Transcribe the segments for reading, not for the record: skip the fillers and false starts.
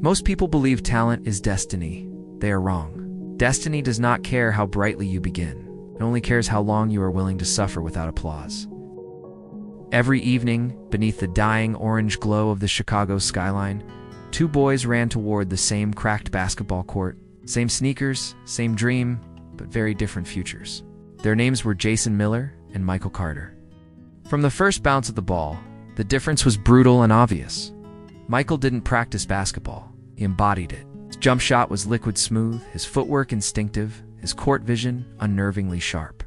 Most people believe talent is destiny. They are wrong. Destiny does not care how brightly you begin. It only cares how long you are willing to suffer without applause. Every evening, beneath the dying orange glow of the Chicago skyline, two boys ran toward the same cracked basketball court. Same sneakers, same dream, but very different futures. Their names were Jason Miller and Michael Carter. From the first bounce of the ball, the difference was brutal and obvious. Michael didn't practice basketball. He embodied it. His jump shot was liquid smooth, his footwork instinctive, his court vision unnervingly sharp.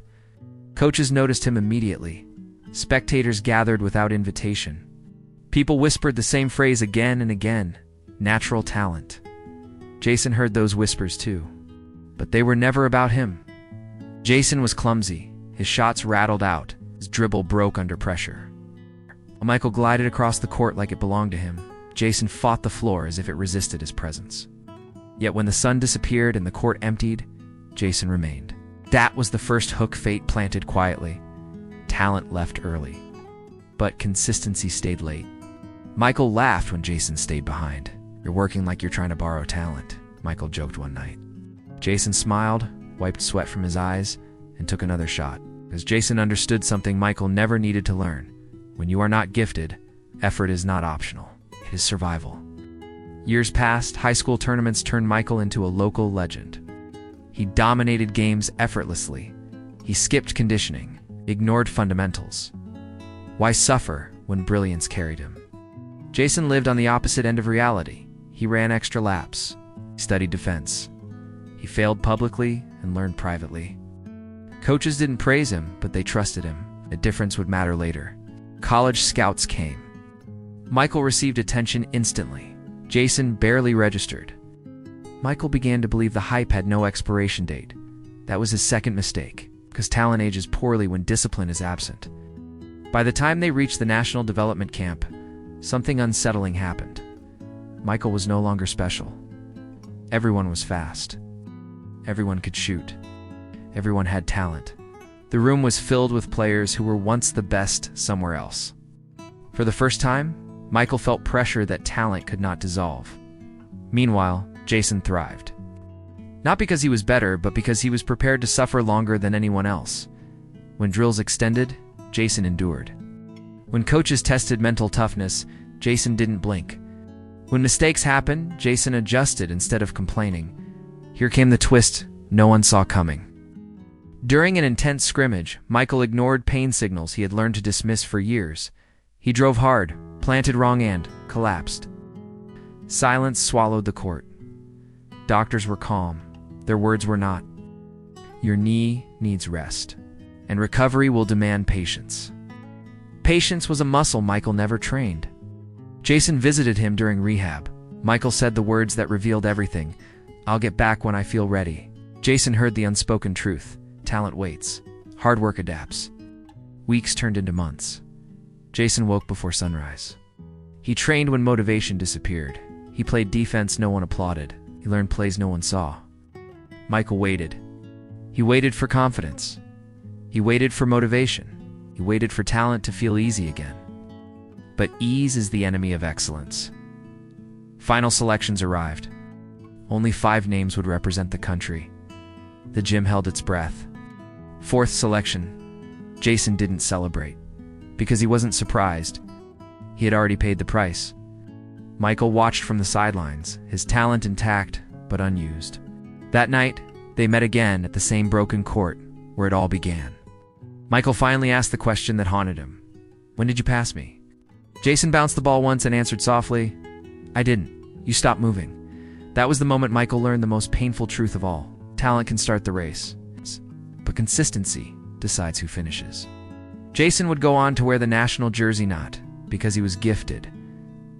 Coaches noticed him immediately. Spectators gathered without invitation. People whispered the same phrase again and again: natural talent. Jason heard those whispers too, but they were never about him. Jason was clumsy. His shots rattled out. His dribble broke under pressure. While Michael glided across the court like it belonged to him, Jason fought the floor as if it resisted his presence. Yet when the sun disappeared and the court emptied, Jason remained. That was the first hook fate planted quietly. Talent left early, but consistency stayed late. Michael laughed when Jason stayed behind. "You're working like you're trying to borrow talent," Michael joked one night. Jason smiled, wiped sweat from his eyes, and took another shot, because Jason understood something Michael never needed to learn. When you are not gifted, effort is not optional. It is survival. Years passed, high school tournaments turned Michael into a local legend. He dominated games effortlessly. He skipped conditioning, ignored fundamentals. Why suffer when brilliance carried him? Jason lived on the opposite end of reality. He ran extra laps. He studied defense. He failed publicly and learned privately. Coaches didn't praise him, but they trusted him. A difference would matter later. College scouts came. Michael received attention instantly. Jason barely registered. Michael began to believe the hype had no expiration date. That was his second mistake, because talent ages poorly when discipline is absent. By the time they reached the National Development Camp, something unsettling happened. Michael was no longer special. Everyone was fast. Everyone could shoot. Everyone had talent. The room was filled with players who were once the best somewhere else. For the first time, Michael felt pressure that talent could not dissolve. Meanwhile, Jason thrived. Not because he was better, but because he was prepared to suffer longer than anyone else. When drills extended, Jason endured. When coaches tested mental toughness, Jason didn't blink. When mistakes happened, Jason adjusted instead of complaining. Here came the twist no one saw coming. During an intense scrimmage, Michael ignored pain signals he had learned to dismiss for years. He drove hard, planted wrong and collapsed. Silence swallowed the court. Doctors were calm. Their words were not. Your knee needs rest, and recovery will demand patience. Patience was a muscle Michael never trained. Jason visited him during rehab. Michael said the words that revealed everything. "I'll get back when I feel ready." Jason heard the unspoken truth. Talent waits. Hard work adapts. Weeks turned into months. Jason woke before sunrise. He trained when motivation disappeared. He played defense no one applauded. He learned plays no one saw. Michael waited. He waited for confidence. He waited for motivation. He waited for talent to feel easy again. But ease is the enemy of excellence. Final selections arrived. Only 5 names would represent the country. The gym held its breath. 4th selection. Jason didn't celebrate. Because he wasn't surprised. He had already paid the price. Michael watched from the sidelines, his talent intact, but unused. That night, they met again at the same broken court, where it all began. Michael finally asked the question that haunted him. "When did you pass me?" Jason bounced the ball once and answered softly, "I didn't. You stopped moving." That was the moment Michael learned the most painful truth of all. Talent can start the race, but consistency decides who finishes. Jason would go on to wear the national jersey not because he was gifted,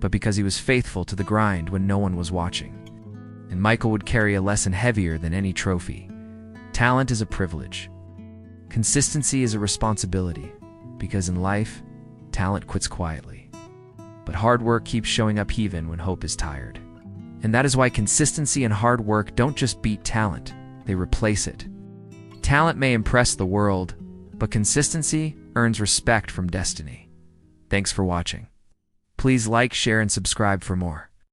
but because he was faithful to the grind when no one was watching. And Michael would carry a lesson heavier than any trophy. Talent is a privilege. Consistency is a responsibility, because in life, talent quits quietly. But hard work keeps showing up even when hope is tired. And that is why consistency and hard work don't just beat talent, they replace it. Talent may impress the world, but consistency earns respect from destiny. Thanks for watching. Please like, share, and subscribe for more.